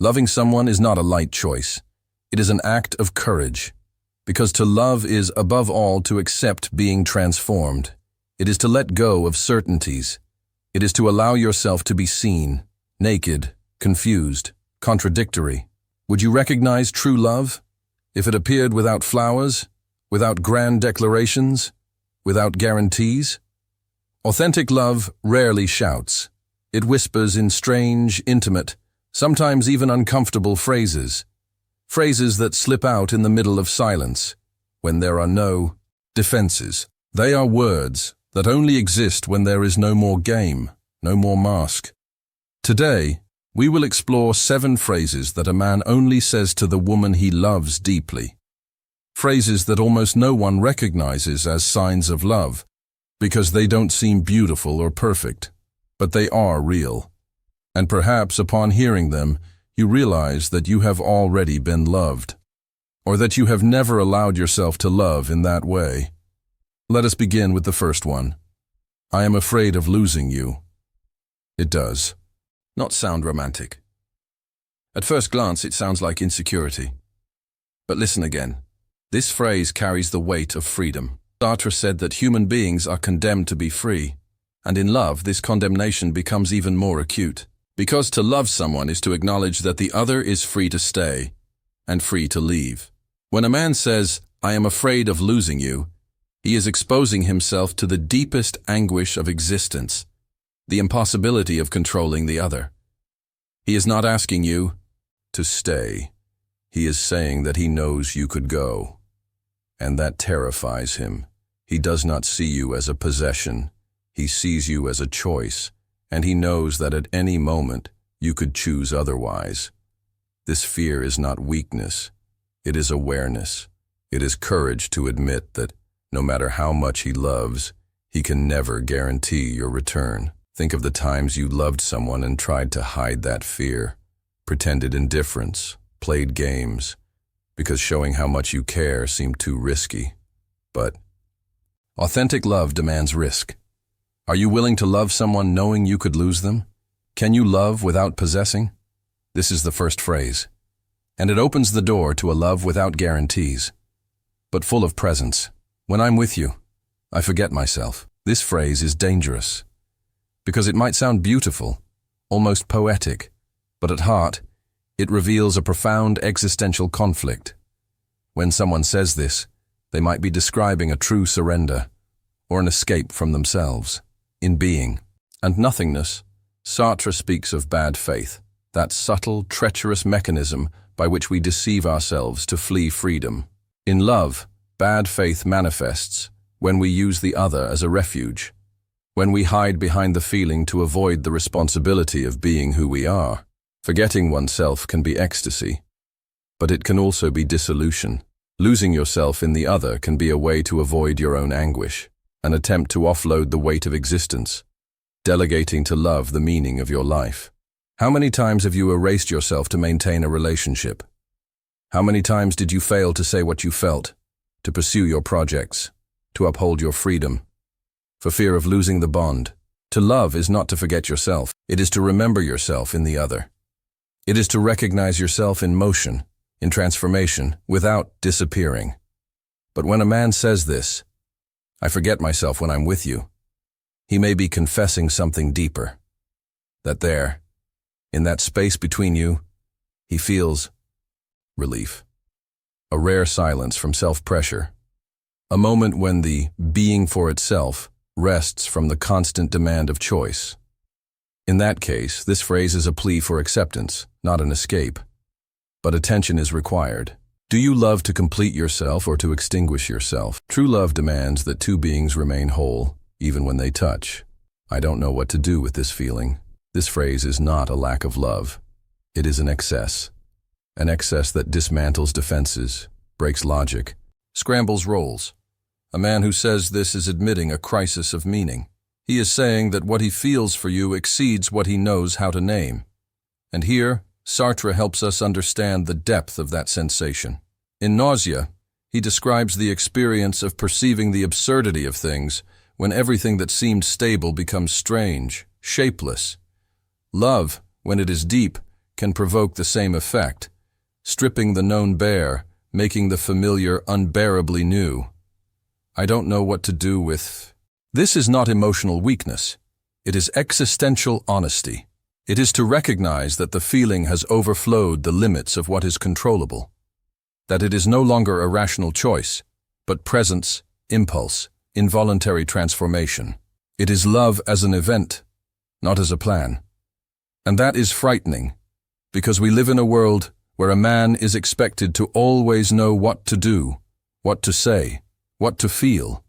Loving someone is not a light choice. It is an act of courage. Because to love is, above all, to accept being transformed. It is to let go of certainties. It is to allow yourself to be seen, naked, confused, contradictory. Would you recognize true love if it appeared without flowers, without grand declarations, without guarantees? Authentic love rarely shouts. It whispers in strange, intimate, sometimes even uncomfortable phrases. Phrases that slip out in the middle of silence, when there are no defenses. They are words that only exist when there is no more game, no more mask. Today, we will explore 7 phrases that a man only says to the woman he loves deeply. Phrases that almost no one recognizes as signs of love, because they don't seem beautiful or perfect, but they are real. And perhaps upon hearing them, you realize that you have already been loved, or that you have never allowed yourself to love in that way. Let us begin with the first one. I am afraid of losing you. It does not sound romantic. At first glance, it sounds like insecurity. But listen again. This phrase carries the weight of freedom. Sartre said that human beings are condemned to be free, and in love, this condemnation becomes even more acute. Because to love someone is to acknowledge that the other is free to stay and free to leave. When a man says, I am afraid of losing you, he is exposing himself to the deepest anguish of existence, the impossibility of controlling the other. He is not asking you to stay. He is saying that he knows you could go, and that terrifies him. He does not see you as a possession. He sees you as a choice, and he knows that at any moment you could choose otherwise. This fear is not weakness. It is awareness. It is courage to admit that no matter how much he loves, he can never guarantee your return. Think of the times you loved someone and tried to hide that fear, pretended indifference, played games, because showing how much you care seemed too risky. But authentic love demands risk. Are you willing to love someone knowing you could lose them? Can you love without possessing? This is the first phrase, and it opens the door to a love without guarantees, but full of presence. When I'm with you, I forget myself. This phrase is dangerous, because it might sound beautiful, almost poetic, but at heart, it reveals a profound existential conflict. When someone says this, they might be describing a true surrender, or an escape from themselves. In being and nothingness, Sartre speaks of bad faith, that subtle, treacherous mechanism by which we deceive ourselves to flee freedom. In love, bad faith manifests when we use the other as a refuge, when we hide behind the feeling to avoid the responsibility of being who we are. Forgetting oneself can be ecstasy, but it can also be dissolution. Losing yourself in the other can be a way to avoid your own anguish, an attempt to offload the weight of existence, delegating to love the meaning of your life. How many times have you erased yourself to maintain a relationship? How many times did you fail to say what you felt, to pursue your projects, to uphold your freedom, for fear of losing the bond? To love is not to forget yourself. It is to remember yourself in the other. It is to recognize yourself in motion, in transformation, without disappearing. But when a man says this, I forget myself when I'm with you, he may be confessing something deeper. That there, in that space between you, he feels relief. A rare silence from self-pressure. A moment when the being for itself rests from the constant demand of choice. In that case, this phrase is a plea for acceptance, not an escape. But attention is required. Do you love to complete yourself or to extinguish yourself? True love demands that two beings remain whole, even when they touch. I don't know what to do with this feeling. This phrase is not a lack of love. It is an excess that dismantles defenses, breaks logic, scrambles roles. A man who says this is admitting a crisis of meaning. He is saying that what he feels for you exceeds what he knows how to name. And here, Sartre helps us understand the depth of that sensation. In Nausea, he describes the experience of perceiving the absurdity of things when everything that seemed stable becomes strange, shapeless. Love, when it is deep, can provoke the same effect, stripping the known bare, making the familiar unbearably new. I don't know what to do with. This is not emotional weakness. It is existential honesty. It is to recognize that the feeling has overflowed the limits of what is controllable, that it is no longer a rational choice, but presence, impulse, involuntary transformation. It is love as an event, not as a plan. And that is frightening, because we live in a world where a man is expected to always know what to do, what to say, what to feel.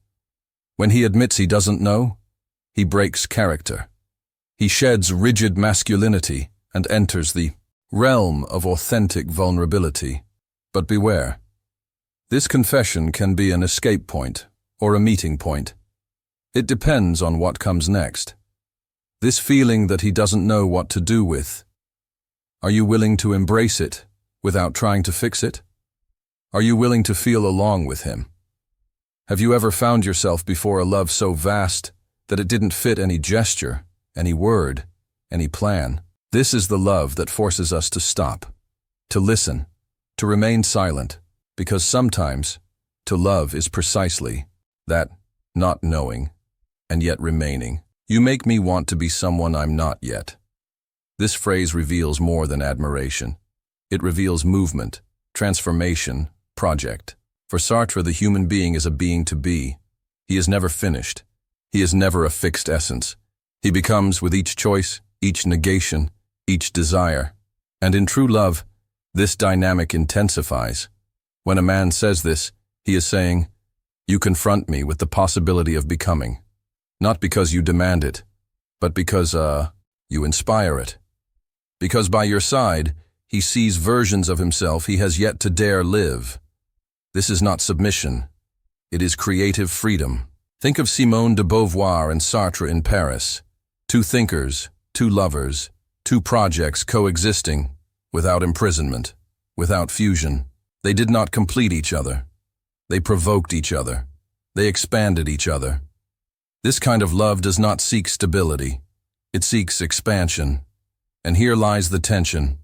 When he admits he doesn't know, he breaks character. He sheds rigid masculinity and enters the realm of authentic vulnerability. But beware. This confession can be an escape point or a meeting point. It depends on what comes next. This feeling that he doesn't know what to do with. Are you willing to embrace it without trying to fix it? Are you willing to feel along with him? Have you ever found yourself before a love so vast that it didn't fit any gesture, any word, any plan? This is the love that forces us to stop, to listen, to remain silent, because sometimes to love is precisely that, not knowing, and yet remaining. You make me want to be someone I'm not yet. This phrase reveals more than admiration. It reveals movement, transformation, project. For Sartre, the human being is a being to be. He is never finished. He is never a fixed essence. He becomes with each choice, each negation, each desire. And in true love, this dynamic intensifies. When a man says this, he is saying, "You confront me with the possibility of becoming. Not because you demand it, but because, you inspire it. Because by your side, he sees versions of himself he has yet to dare live." This is not submission. It is creative freedom. Think of Simone de Beauvoir and Sartre in Paris. Two thinkers, two lovers, two projects coexisting, without imprisonment, without fusion. They did not complete each other. They provoked each other. They expanded each other. This kind of love does not seek stability. It seeks expansion. And here lies the tension.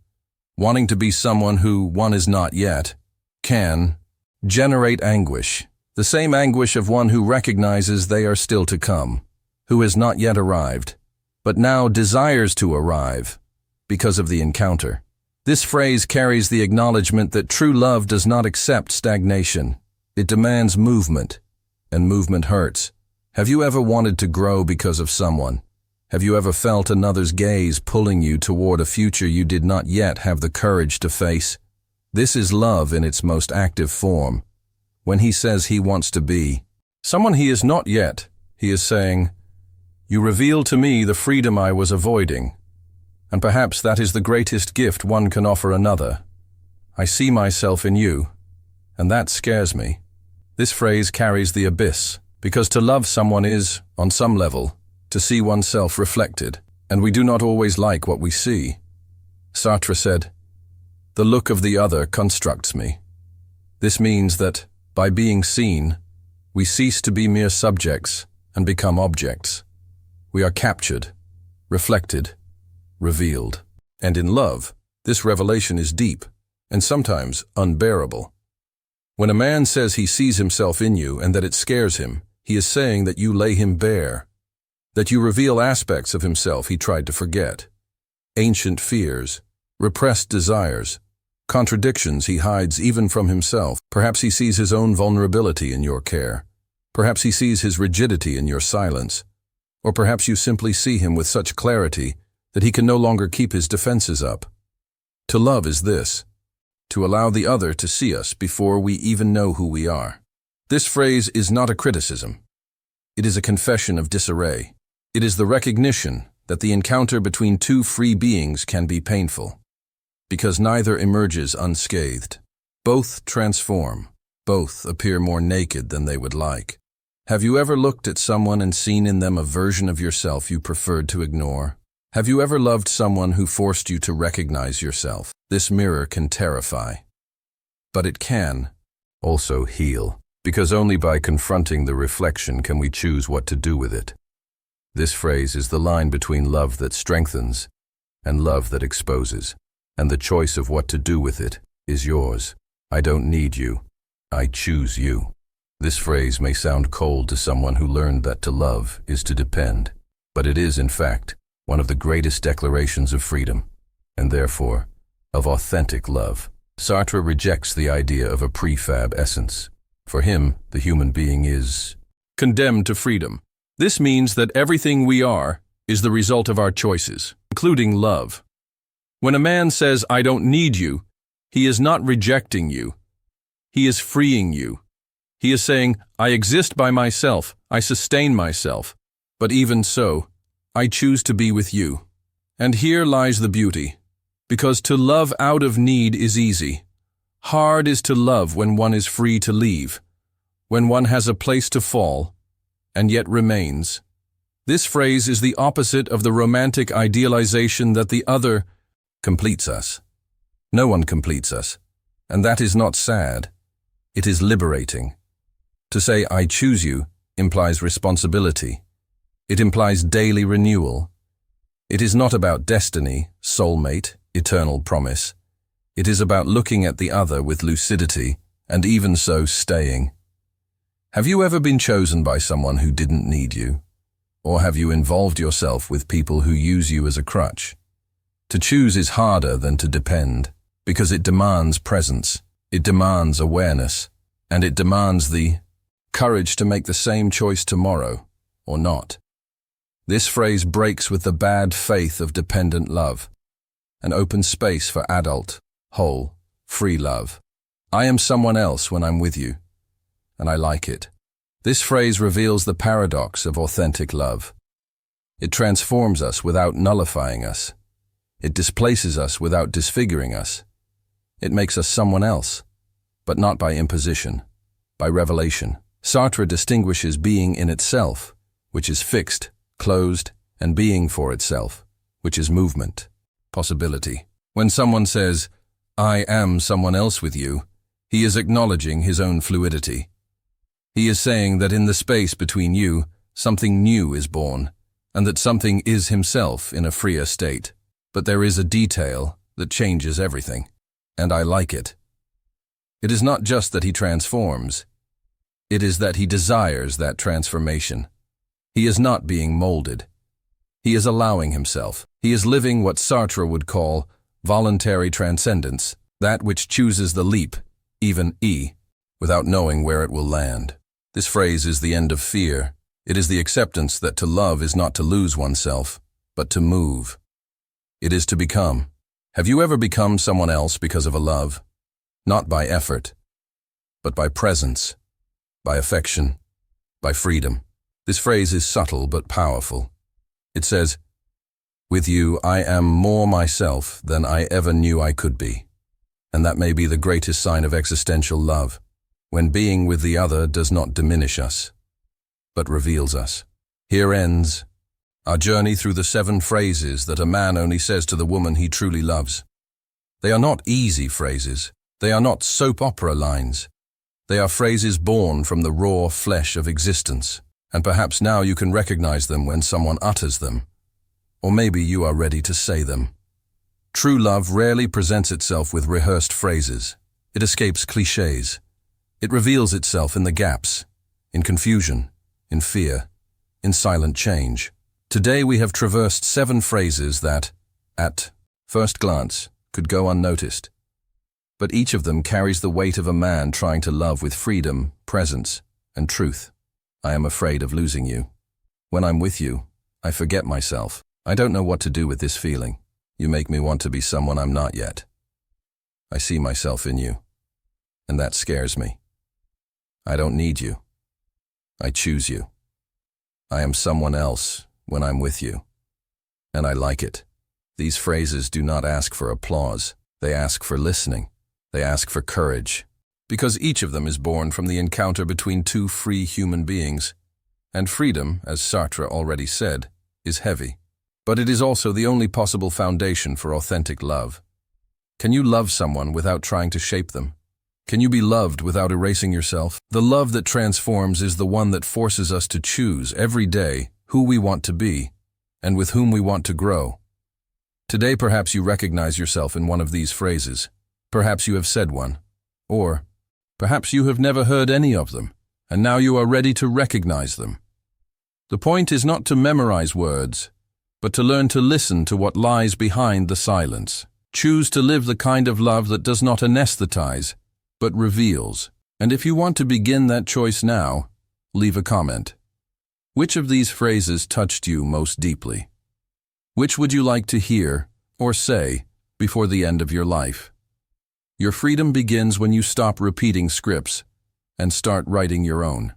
Wanting to be someone who one is not yet can generate anguish, the same anguish of one who recognizes they are still to come, who has not yet arrived, but now desires to arrive because of the encounter. This phrase carries the acknowledgement that true love does not accept stagnation. It demands movement, and movement hurts. Have you ever wanted to grow because of someone? Have you ever felt another's gaze pulling you toward a future you did not yet have the courage to face? This is love in its most active form. When he says he wants to be someone he is not yet, he is saying, "You reveal to me the freedom I was avoiding." And perhaps that is the greatest gift one can offer another. I see myself in you, and that scares me. This phrase carries the abyss, because to love someone is, on some level, to see oneself reflected, and we do not always like what we see. Sartre said, "The look of the other constructs me." This means that, by being seen, we cease to be mere subjects and become objects. We are captured, reflected, revealed. And in love, this revelation is deep and sometimes unbearable. When a man says he sees himself in you and that it scares him, he is saying that you lay him bare, that you reveal aspects of himself he tried to forget, ancient fears, repressed desires, contradictions he hides even from himself. Perhaps he sees his own vulnerability in your care. Perhaps he sees his rigidity in your silence. Or perhaps you simply see him with such clarity that he can no longer keep his defenses up. To love is this, to allow the other to see us before we even know who we are. This phrase is not a criticism. It is a confession of disarray. It is the recognition that the encounter between two free beings can be painful, because neither emerges unscathed. Both transform. Both appear more naked than they would like. Have you ever looked at someone and seen in them a version of yourself you preferred to ignore? Have you ever loved someone who forced you to recognize yourself? This mirror can terrify. But it can also heal, because only by confronting the reflection can we choose what to do with it. This phrase is the line between love that strengthens and love that exposes. and the choice of what to do with it is yours. I don't need you. I choose you. This phrase may sound cold to someone who learned that to love is to depend, but it is, in fact, one of the greatest declarations of freedom, and therefore, of authentic love. Sartre rejects the idea of a prefab essence. For him, the human being is condemned to freedom. This means that everything we are is the result of our choices, including love. When a man says, "I don't need you," he is not rejecting you. He is freeing you. He is saying, "I exist by myself, I sustain myself, but even so, I choose to be with you." And here lies the beauty, because to love out of need is easy. Hard is to love when one is free to leave, when one has a place to fall, and yet remains. This phrase is the opposite of the romantic idealization that the other completes us. No one completes us, and that is not sad. It is liberating. To say, "I choose you," implies responsibility. It implies daily renewal. It is not about destiny, soulmate, eternal promise. It is about looking at the other with lucidity, and even so staying. Have you ever been chosen by someone who didn't need you? Or have you involved yourself with people who use you as a crutch? To choose is harder than to depend, because it demands presence, it demands awareness, and it demands the courage to make the same choice tomorrow, or not. This phrase breaks with the bad faith of dependent love, and opens space for adult, whole, free love. I am someone else when I'm with you, and I like it. This phrase reveals the paradox of authentic love. It transforms us without nullifying us. It displaces us without disfiguring us. It makes us someone else, but not by imposition, by revelation. Sartre distinguishes being in itself, which is fixed, closed, and being for itself, which is movement, possibility. When someone says, "I am someone else with you," he is acknowledging his own fluidity. He is saying that in the space between you, something new is born, and that something is himself in a freer state. But there is a detail that changes everything, and I like it. It is not just that he transforms, it is that he desires that transformation. He is not being molded. He is allowing himself. He is living what Sartre would call voluntary transcendence, that which chooses the leap, even without knowing where it will land. This phrase is the end of fear. It is the acceptance that to love is not to lose oneself, but to move. It is to become. Have you ever become someone else because of a love? Not by effort, but by presence, by affection, by freedom. This phrase is subtle but powerful. It says, "With you, I am more myself than I ever knew I could be." And that may be the greatest sign of existential love, when being with the other does not diminish us, but reveals us. Here ends our journey through the 7 phrases that a man only says to the woman he truly loves. They are not easy phrases. They are not soap opera lines. They are phrases born from the raw flesh of existence, and perhaps now you can recognize them when someone utters them, or maybe you are ready to say them. True love rarely presents itself with rehearsed phrases. It escapes clichés. It reveals itself in the gaps, in confusion, in fear, in silent change. Today we have traversed 7 phrases that, at first glance, could go unnoticed. But each of them carries the weight of a man trying to love with freedom, presence, and truth. I am afraid of losing you. When I'm with you, I forget myself. I don't know what to do with this feeling. You make me want to be someone I'm not yet. I see myself in you, and that scares me. I don't need you. I choose you. I am someone else when I'm with you, and I like it. These phrases do not ask for applause. They ask for listening. They ask for courage, because each of them is born from the encounter between 2 free human beings. And freedom, as Sartre already said, is heavy. But it is also the only possible foundation for authentic love. Can you love someone without trying to shape them? Can you be loved without erasing yourself? The love that transforms is the one that forces us to choose every day who we want to be and with whom we want to grow. Today perhaps you recognize yourself in one of these phrases. Perhaps you have said one. Or perhaps you have never heard any of them, and now you are ready to recognize them. The point is not to memorize words, but to learn to listen to what lies behind the silence. Choose to live the kind of love that does not anesthetize, but reveals. And if you want to begin that choice now, leave a comment. Which of these phrases touched you most deeply? Which would you like to hear or say before the end of your life? Your freedom begins when you stop repeating scripts and start writing your own.